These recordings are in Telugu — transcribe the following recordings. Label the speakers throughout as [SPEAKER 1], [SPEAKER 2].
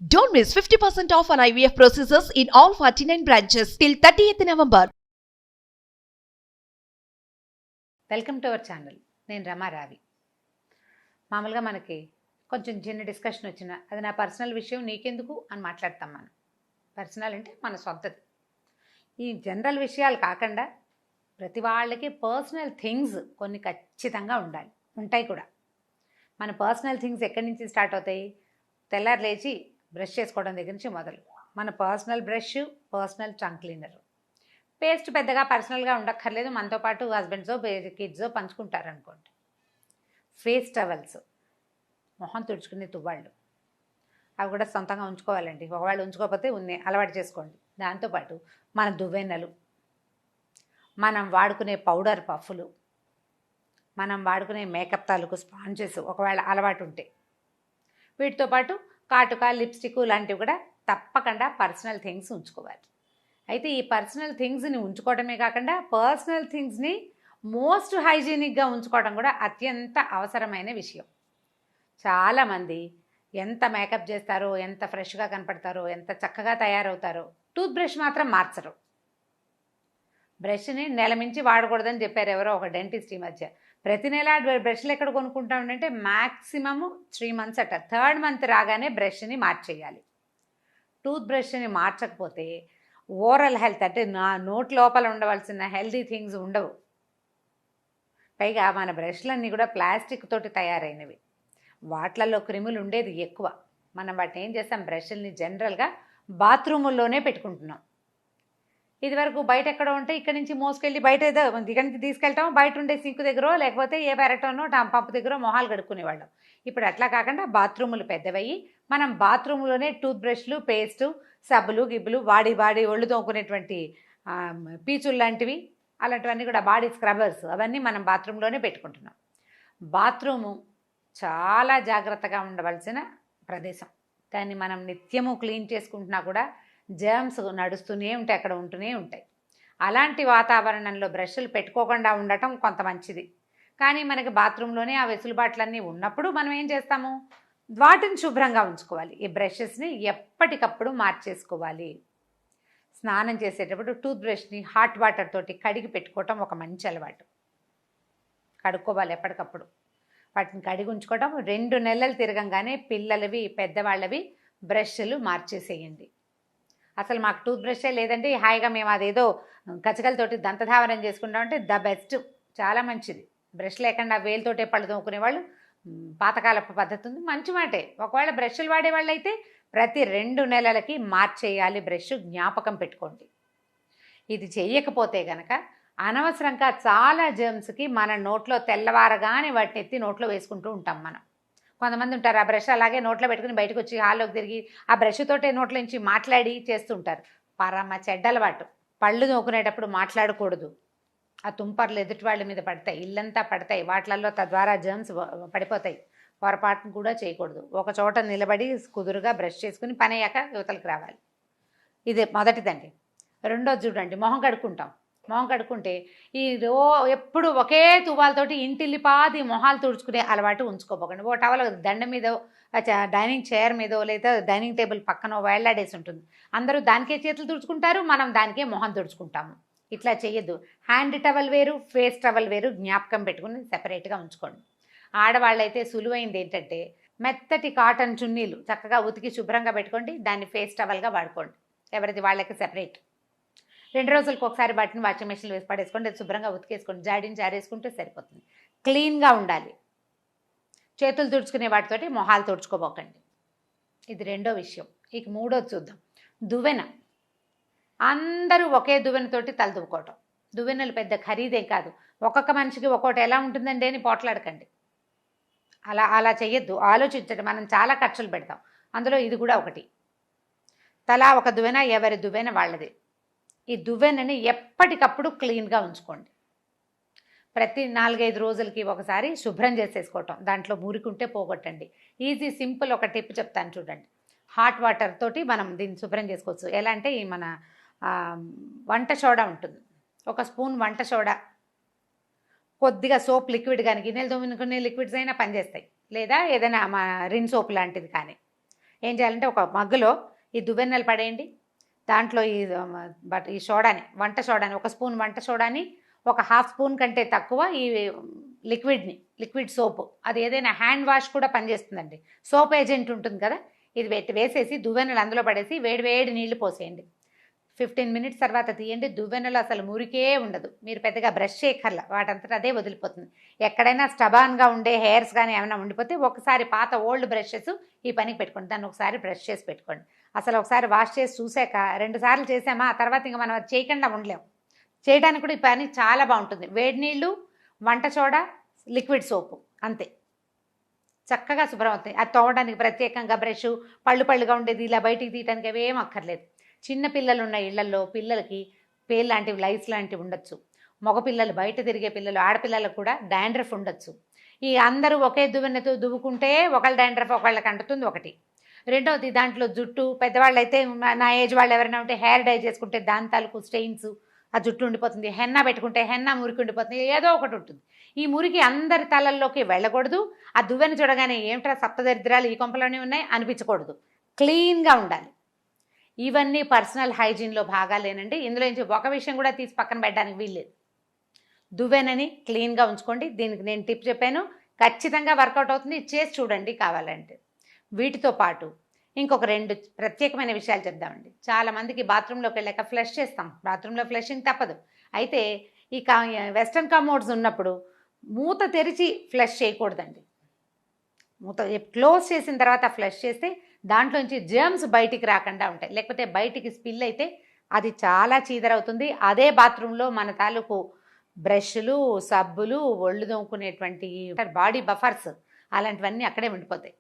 [SPEAKER 1] Don't miss 50% off on IVF procedures in all 49 branches till 30th November.
[SPEAKER 2] Welcome to our channel. నేను రమా రావి. మామూలుగా మనకి కొంచెం చిన్న డిస్కషన్ వచ్చిన అది నా పర్సనల్ విషయం నీకెందుకు అని మాట్లాడతాం. మనం పర్సనల్ అంటే మన సొంతది. ఈ జనరల్ విషయాలు కాకుండా ప్రతి వాళ్ళకి పర్సనల్ థింగ్స్ కొన్ని ఖచ్చితంగా ఉంటాయి కూడా. మన పర్సనల్ థింగ్స్ ఎక్కడి నుంచి స్టార్ట్ అవుతాయి? తెల్లారి లేచి బ్రష్ చేసుకోవడం దగ్గర నుంచి మొదలు. మన personal brush, personal tongue cleaner, paste పెద్దగా పర్సనల్గా ఉండక్కర్లేదు, మనతో పాటు హస్బెండ్సో కిడ్సో పంచుకుంటారు అనుకోండి. ఫేస్ టవల్స్, మొహం తుడుచుకునే తువ్వాళ్ళు, అవి కూడా సొంతంగా ఉంచుకోవాలండి. ఒకవేళ ఉంచుకోకపోతే అలవాటు చేసుకోండి. దాంతోపాటు మన దువ్వెన్నలు, మనం వాడుకునే పౌడర్ పఫ్ఫులు, మనం వాడుకునే మేకప్ తాలూకు స్పాంజెస్ ఒకవేళ అలవాటు ఉంటే, వీటితో పాటు కాటుక, లిప్స్టిక్ లాంటివి కూడా తప్పకుండా పర్సనల్ థింగ్స్ ఉంచుకోవాలి. అయితే ఈ పర్సనల్ థింగ్స్ని ఉంచుకోవడమే కాకుండా పర్సనల్ థింగ్స్ని మోస్ట్ హైజీనిక్గా ఉంచుకోవడం కూడా అత్యంత అవసరమైన విషయం. చాలామంది ఎంత మేకప్ చేస్తారో, ఎంత ఫ్రెష్గా కనపడతారో, ఎంత చక్కగా తయారవుతారో, టూత్ బ్రష్ మాత్రం మార్చరు. బ్రష్ని నెల మించి వాడకూడదని చెప్పారు ఎవరో ఒక డెంటిస్ట్ ఈ మధ్య. ప్రతి నెల బ్రష్లు ఎక్కడ కొనుక్కుంటామంటే మ్యాక్సిమము 3 months అట. 3rd month రాగానే బ్రష్ని మార్చేయాలి. టూత్ బ్రష్ని మార్చకపోతే ఓరల్ హెల్త్ అంటే నోట్ లోపల ఉండవలసిన హెల్తీ థింగ్స్ ఉండవు. పైగా మన బ్రష్లన్నీ కూడా ప్లాస్టిక్ తోటి తయారైనవి. వాటిలలో క్రిములు ఉండేది ఎక్కువ. మనం వాటిని ఏం చేస్తాం, బ్రష్ల్ని జనరల్గా బాత్రూముల్లోనే పెట్టుకుంటున్నాం. ఇదివరకు బయట ఎక్కడో ఉంటే ఇక్కడి నుంచి మోసుకెళ్ళి బయట ఏదో ఇక్కడి నుంచి తీసుకెళ్తాం, బయట ఉండే సింక్ దగ్గర లేకపోతే ఏ పెరటోనో పంపు దగ్గర మొహాలు కడుక్కునేవాళ్ళం. ఇప్పుడు అట్లా కాకుండా బాత్రూములు పెద్దవయ్యి మనం బాత్రూంలోనే టూత్ బ్రష్లు, పేస్టు, సబ్బులు, గిబ్బులు, వాడి ఒళ్ళు తోముకునేటువంటి పీచులు లాంటివి, అలాంటివన్నీ కూడా బాడీ స్క్రబ్బర్స్, అవన్నీ మనం బాత్రూంలోనే పెట్టుకుంటున్నాం. బాత్రూము చాలా జాగ్రత్తగా ఉండవలసిన ప్రదేశం. దాన్ని మనం నిత్యము క్లీన్ చేసుకుంటున్నా కూడా జర్మ్స్ నడుస్తూనే ఉంటాయి, అక్కడ ఉంటూనే ఉంటాయి. అలాంటి వాతావరణంలో బ్రష్లు పెట్టుకోకుండా ఉండటం కొంత మంచిది. కానీ మనకి బాత్రూంలోనే ఆ వెసులుబాట్లన్నీ ఉన్నప్పుడు మనం ఏం చేస్తాము, వాటిని శుభ్రంగా ఉంచుకోవాలి. ఈ బ్రషెస్ని ఎప్పటికప్పుడు మార్చేసుకోవాలి. స్నానం చేసేటప్పుడు టూత్ బ్రష్ని హాట్ వాటర్ తోటి కడిగి పెట్టుకోవటం ఒక మంచి అలవాటు. కడుక్కోవాలి ఎప్పటికప్పుడు. వాటిని కడిగి ఉంచుకోవటం. 2 నెలలు తిరగంగానే పిల్లలవి, పెద్దవాళ్ళవి బ్రష్లు మార్చేసేయండి. అసలు మాకు టూత్ బ్రషే లేదండి, హాయిగా మేము అదేదో కచకలతోటి దంతధావనం చేసుకుంటామంటే ద బెస్ట్, చాలా మంచిది. బ్రష్ లేకుండా వేలుతోటే పళ్ళు తోముకునేవాళ్ళు పాతకాలపు పద్ధతి ఉంది, మంచి మాటే. ఒకవేళ బ్రష్లు వాడేవాళ్ళు అయితే ప్రతి 2 నెలలకి మార్చేయాలి బ్రష్, జ్ఞాపకం పెట్టుకోండి. ఇది చెయ్యకపోతే గనక అనవసరంగా చాలా జర్మ్స్కి మన నోట్లో తెల్లవారగానే వాటిని ఎత్తి నోట్లో వేసుకుంటూ ఉంటాం మనం. కొంతమంది ఉంటారు ఆ బ్రష్ అలాగే నోట్లో పెట్టుకుని బయటకు వచ్చి హాల్లోకి తిరిగి ఆ బ్రష్ తోటే నోట్లో నుంచి మాట్లాడి చేస్తుంటారు. పరమ చెడ్డలవాటు. పళ్ళు నోకునేటప్పుడు మాట్లాడకూడదు. ఆ తుంపర్లు ఎదుటి వాళ్ళ మీద పడతాయి, ఇల్లంతా పడతాయి, వాటిలలో తద్వారా జర్మ్స్ పడిపోతాయి. పొరపాటును కూడా చేయకూడదు. ఒక చోట నిలబడి కుదురుగా బ్రష్ చేసుకుని పని అయ్యాక యువతలకు రావాలి. ఇది మొదటిదండి. రెండోది చూడండి, మొహం కడుక్కుంటాం. మొహం కడుక్కుంటే ఎప్పుడు ఒకే తువ్వాలతోటి ఇంటిల్లిపాది మొహాలు తుడుచుకునే అలవాటు ఉంచుకోపోకండి. ఓ టవల్ దండ మీదో, డైనింగ్ చైర్ మీదో, లేదా డైనింగ్ టేబుల్ పక్కన వేళ్లాడేసి ఉంటుంది. అందరూ దానికే చేతులు తుడుచుకుంటారు, మనం దానికే మొహం తుడుచుకుంటాము. ఇట్లా చేయొద్దు. హ్యాండ్ టవల్ వేరు, ఫేస్ టవల్ వేరు, జ్ఞాపకం పెట్టుకుని సెపరేట్గా ఉంచుకోండి. ఆడవాళ్ళైతే సులువైంది ఏంటంటే మెత్తటి కాటన్ చున్నీలు చక్కగా ఉతికి శుభ్రంగా పెట్టుకోండి, దాన్ని ఫేస్ టవల్గా వాడుకోండి. ఎవరిది వాళ్ళకి సెపరేట్. 2 రోజులకు ఒకసారి వాటిని వాషింగ్ మెషిన్లో వేసి పడేసుకోండి, అది శుభ్రంగా ఉతికేసుకోండి, జాడిని జారేసుకుంటే సరిపోతుంది. క్లీన్గా ఉండాలి. చేతులు తుడుచుకునే వాటితోటి మొహాలు తుడుచుకోబోకండి. ఇది రెండో విషయం. ఇక మూడోది చూద్దాం. దువ్వెన. అందరూ ఒకే దువ్వెనతోటి తలదువ్వుకోవటం. దువ్వెనలు పెద్ద ఖరీదేం కాదు. ఒక్కొక్క మనిషికి ఒక్కోటి ఎలా ఉంటుందండి అని పోట్లాడకండి. అలా చెయ్యొద్దు. ఆలోచించండి. మనం చాలా ఖర్చులు పెడతాం, అందులో ఇది కూడా ఒకటి. తలా ఒక దువ్వెన, ఎవరి దువ్వెన వాళ్ళది. ఈ దువ్వెనని ఎప్పటికప్పుడు క్లీన్గా ఉంచుకోండి. ప్రతి 4-5 రోజులకి ఒకసారి శుభ్రం చేసేసుకోవటం. దాంట్లో మురికుంటే పోగొట్టండి. ఈజీ సింపుల్ ఒక టిప్ చెప్తాను చూడండి. హాట్ వాటర్ తోటి మనం దీన్ని శుభ్రం చేసుకోవచ్చు. ఎలా అంటే ఈ మన వంట సోడా ఉంటుంది, ఒక స్పూన్ వంట సోడా, కొద్దిగా సోప్ లిక్విడ్ కానీ, గిన్నెలు తోముకునే లిక్విడ్స్ అయినా పనిచేస్తాయి, లేదా ఏదైనా రిన్ సోప్ లాంటిది కానీ ఏం చేయాలంటే ఒక మగ్గులో ఈ దువ్వెన్నెలు పడేయండి, దాంట్లో ఈ సోడాని, వంట సోడాని, 1 స్పూన్ వంట సోడాని, ఒక 1/2 స్పూన్ కంటే తక్కువ ఈ లిక్విడ్ సోపు, అది ఏదైనా హ్యాండ్ వాష్ కూడా పనిచేస్తుందండి, సోప్ ఏజెంట్ ఉంటుంది కదా, ఇది వేసేసి దువ్వెనలు అందులో పడేసి వేడి నీళ్లు పోసేయండి. 15 మినిట్స్ తర్వాత తీయండి. దువ్వెనలు అసలు మురికే ఉండదు, మీరు పెద్దగా బ్రష్ చేయక్కర్లా, వాటంతటా అదే వదిలిపోతుంది. ఎక్కడైనా స్టబాన్గా ఉండే హెయిర్స్ కానీ ఏమైనా ఉండిపోతే ఒకసారి పాత ఓల్డ్ బ్రషెస్ ఈ పనికి పెట్టుకోండి, దాన్ని ఒకసారి బ్రష్ చేసి పెట్టుకోండి. అసలు ఒకసారి వాష్ చేసి చూసాక 2 సార్లు చేసామా, ఆ తర్వాత ఇంకా మనం అది చేయకుండా ఉండలేము. చేయడానికి కూడా ఈ పని చాలా బాగుంటుంది. వేడి నీళ్ళు, వంట సోడా, లిక్విడ్ సోపు, అంతే, చక్కగా శుభ్రం అవుతాయి. అది తోమడానికి ప్రత్యేకంగా బ్రష్, పళ్ళుగా ఉండేది ఇలా బయటికి తీయడానికి అవేం అక్కర్లేదు. చిన్న పిల్లలు ఉన్న ఇళ్లలో పిల్లలకి పేలు లాంటివి, లైస్ లాంటివి ఉండొచ్చు. మగపిల్లలు, బయట తిరిగే పిల్లలు, ఆడపిల్లలకు కూడా డాండ్రఫ్ ఉండొచ్చు. ఈ అందరూ ఒకే దువ్వెనతో దువ్వుకుంటే ఒకళ్ళ డాండ్రఫ్ ఒకళ్ళకి అంటుతుంది ఒకటి. రెండవది, దాంట్లో జుట్టు, పెద్దవాళ్ళు అయితే, నా ఏజ్ వాళ్ళు ఎవరైనా ఉంటే హెయిర్ డై చేసుకుంటే దాని తాలూకు స్టెయిన్స్, ఆ జుట్టు ఉండిపోతుంది. హెన్నా పెట్టుకుంటే హెన్నా మురికి ఉండిపోతుంది, ఏదో ఒకటి ఉంటుంది. ఈ మురికి అందరి తలల్లోకి వెళ్ళకూడదు. ఆ దువ్వెన చూడగానే ఏమిట్రా సప్తదరిద్రాలు ఈ కొంపలోనే ఉన్నాయి అనిపించకూడదు, క్లీన్గా ఉండాలి. ఇవన్నీ పర్సనల్ హైజీన్లో భాగాలేనండి. ఇందులో నుంచి ఒక విషయం కూడా తీసి పక్కన పెట్టడానికి వీల్లేదు. దువ్వెనని క్లీన్గా ఉంచుకోండి. దీనికి నేను టిప్ చెప్పాను, ఖచ్చితంగా వర్కౌట్ అవుతుంది, చేసి చూడండి కావాలంటే. వీటితో పాటు ఇంకొక 2 ప్రత్యేకమైన విషయాలు చెప్దామండి. చాలామందికి బాత్రూంలోకి వెళ్ళాక ఫ్లష్ చేస్తాం, బాత్రూంలో ఫ్లషింగ్ తప్పదు. అయితే ఈ వెస్ట్రన్ కమోడ్స్ ఉన్నప్పుడు మూత తెరిచి ఫ్లష్ చేయకూడదండి. మూత క్లోజ్ చేసిన తర్వాత ఫ్లష్ చేస్తే దాంట్లోంచి జర్మ్స్ బయటికి రాకుండా ఉంటాయి. లేకపోతే బయటికి స్పిల్ అయితే అది చాలా చీదరవుతుంది. అదే బాత్రూంలో మన తాలూకు బ్రష్లు, సబ్బులు, ఒళ్ళు దోముకునేటువంటి బాడీ బఫర్స్ అలాంటివన్నీ అక్కడే ఉండిపోతాయి.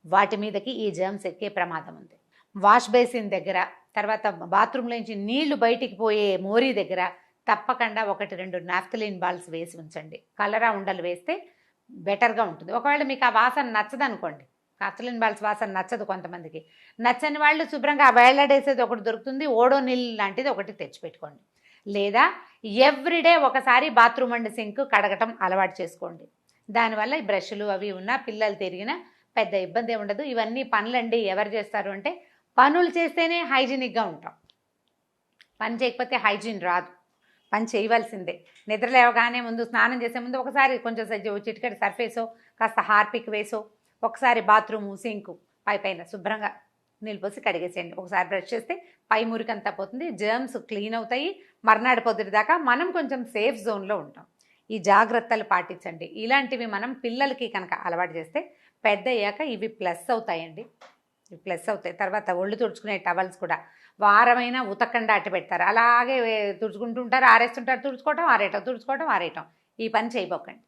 [SPEAKER 2] వాటి మీదకి ఈ జర్మ్స్ ఎక్కే ప్రమాదం ఉంది. వాష్ బేసిన్ దగ్గర, తర్వాత బాత్రూంలో నుంచి నీళ్లు బయటికి పోయే మోరీ దగ్గర తప్పకుండా 1-2 నాఫ్థలిన్ బాల్స్ వేసి ఉంచండి. కలరా ఉండలు వేస్తే బెటర్గా ఉంటుంది. ఒకవేళ మీకు ఆ వాసన నచ్చదు అనుకోండి, నాఫ్థలిన్ బాల్స్ వాసన నచ్చదు కొంతమందికి, నచ్చని వాళ్ళు శుభ్రంగా ఆ వేళ్లాడేసేది ఒకటి దొరుకుతుంది, ఓడోనిల్ లాంటిది ఒకటి తెచ్చిపెట్టుకోండి. లేదా ఎవ్రీడే ఒకసారి బాత్రూమ్ అండ్ సింక్ కడగటం అలవాటు చేసుకోండి. దానివల్ల ఈ బ్రష్లు అవి ఉన్నా పిల్లలు తిరిగినా పెద్ద ఇబ్బంది ఉండదు. ఇవన్నీ పనులండి ఎవరు చేస్తారు అంటే, పనులు చేస్తేనే హైజీనిక్గా ఉంటాం, పని చేయకపోతే హైజీన్ రాదు. పని చేయవలసిందే. నిద్ర లేవగానే ముందు, స్నానం చేసే ముందు ఒకసారి కొంచెం చిటికెడు సర్ఫ్ వేసో, కాస్త హార్పిక్ వేసో, ఒకసారి బాత్రూము సింకు పైన శుభ్రంగా నీళ్ళు పోసి కడిగేసేయండి. ఒకసారి బ్రష్ చేస్తే పై మురికంతా పోతుంది, జర్మ్స్ క్లీన్ అవుతాయి. మర్నాడు పొద్దుటి దాకా మనం కొంచెం సేఫ్ జోన్లో ఉంటాం. ఈ జాగ్రత్తలు పాటించండి. ఇలాంటివి మనం పిల్లలకి కనుక అలవాటు చేస్తే పెద్ద అయ్యాక ఇవి ప్లస్ అవుతాయండి, ఇవి ప్లస్ అవుతాయి. తర్వాత ఒళ్ళు తుడుచుకునే టవల్స్ కూడా వారమైనా ఉతకండా అట్టి పెడతారు, అలాగే తుడుచుకుంటూ ఉంటారు, ఆరేస్తుంటారు, తుడుచుకోవటం ఆరేయటం, తుడుచుకోవటం ఆరేయటం. ఈ పని చేయబోకండి.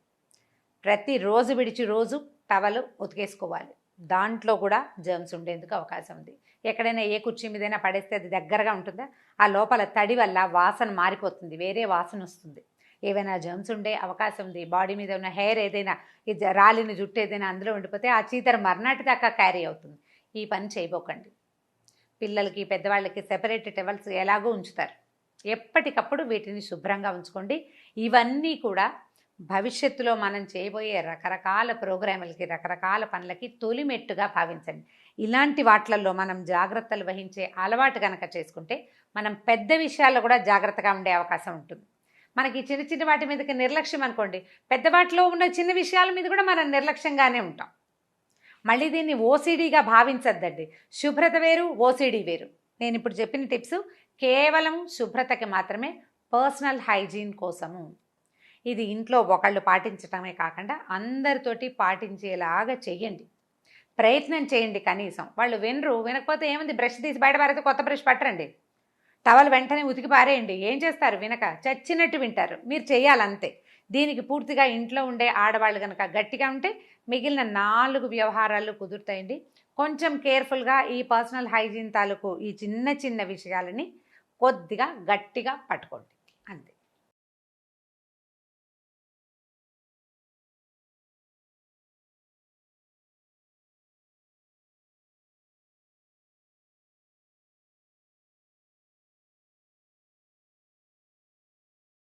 [SPEAKER 2] ప్రతిరోజు విడిచి రోజు టవల్ ఉతికేసుకోవాలి. దాంట్లో కూడా జర్మ్స్ ఉండేందుకు అవకాశం ఉంది. ఎక్కడైనా ఏ కుర్చీ మీదైనా పడేస్తే అది దగ్గరగా ఉంటుందా, ఆ లోపల తడి వల్ల వాసన మారిపోతుంది, వేరే వాసన వస్తుంది. ఏవైనా జర్మ్స్ ఉండే అవకాశం ఉంది. బాడీ మీద ఉన్న హెయిర్ ఏదైనా, రాలిన జుట్టు ఏదైనా అందులో ఉండిపోతే ఆ చీదర మర్నాటి దాకా క్యారీ అవుతుంది. ఈ పని చేయబోకండి. పిల్లలకి, పెద్దవాళ్ళకి సెపరేట్ టవల్స్ ఎలాగో ఉంచుతారు. ఎప్పటికప్పుడు వీటిని శుభ్రంగా ఉంచుకోండి. ఇవన్నీ కూడా భవిష్యత్తులో మనం చేయబోయే రకరకాల ప్రోగ్రాములకి, రకరకాల పనులకి తొలిమెట్టుగా భావించండి. ఇలాంటి వాటిల్లో మనం జాగ్రత్తలు వహించే అలవాటు కనుక చేసుకుంటే మనం పెద్ద విషయాల్లో కూడా జాగ్రత్తగా ఉండే అవకాశం ఉంటుంది. మనకి చిన్న చిన్న వాటి మీదకి నిర్లక్ష్యం అనుకోండి, పెద్ద వాటిలో ఉన్న చిన్న విషయాల మీద కూడా మనం నిర్లక్ష్యంగానే ఉంటాం. మళ్ళీ దీన్ని ఓసిడీగా భావించద్దండి. శుభ్రత వేరు, ఓసిడీ వేరు. నేను ఇప్పుడు చెప్పిన టిప్స్ కేవలం శుభ్రతకి మాత్రమే, పర్సనల్ హైజీన్ కోసము. ఇది ఇంట్లో ఒకళ్ళు పాటించటమే కాకుండా అందరితోటి పాటించేలాగా చెయ్యండి, ప్రయత్నం చేయండి. కనీసం వాళ్ళు వినకపోతే ఏముంది, బ్రష్ తీసి బయట పారైతే కొత్త బ్రష్ పట్టరండి, టవల్ వెంటనే ఉతికి పారేయండి. ఏం చేస్తారు, వినక చచ్చినట్టు వింటారు. మీరు చేయాలంతే. దీనికి పూర్తిగా ఇంట్లో ఉండే ఆడవాళ్ళు కనుక గట్టిగా ఉంటే మిగిలిన 4 వ్యవహారాలు కుదురుతాయండి. కొంచెం కేర్ఫుల్గా ఈ పర్సనల్ హైజీన్ తాలూకు ఈ చిన్న చిన్న విషయాలని కొద్దిగా గట్టిగా పట్టుకోండి.